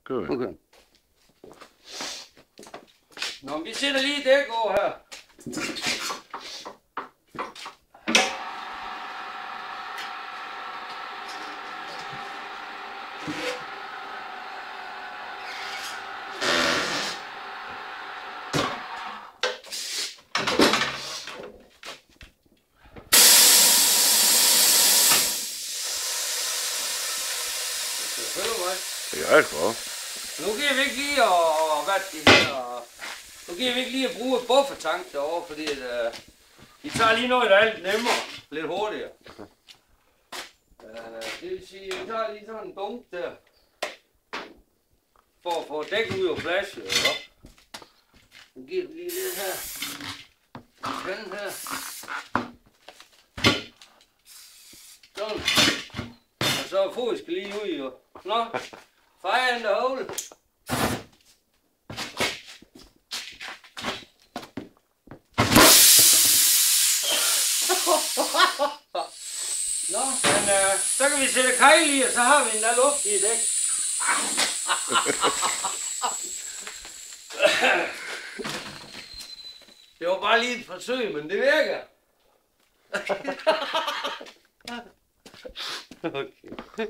Gør vi. Okay. Nå, vi sætter lige dæk over her. Det er klar. Nu giver vi ikke lige nu giver vi ikke lige at bruge et buffertank derovre, fordi vi tager lige noget, der er lidt nemmere, lidt hurtigere. Det vil sige, at vi tager lige sådan en dunk der, for at få dæk ud og flashe. Nu giver vi lige det her. Den her. Sådan. Og så fod skal lige ud jo. Nå, fire in the hole. Nå, men så kan vi sætte kejl i, og så har vi en der luft i dæk. Det var bare lige et forsøg, men det virker. Okay.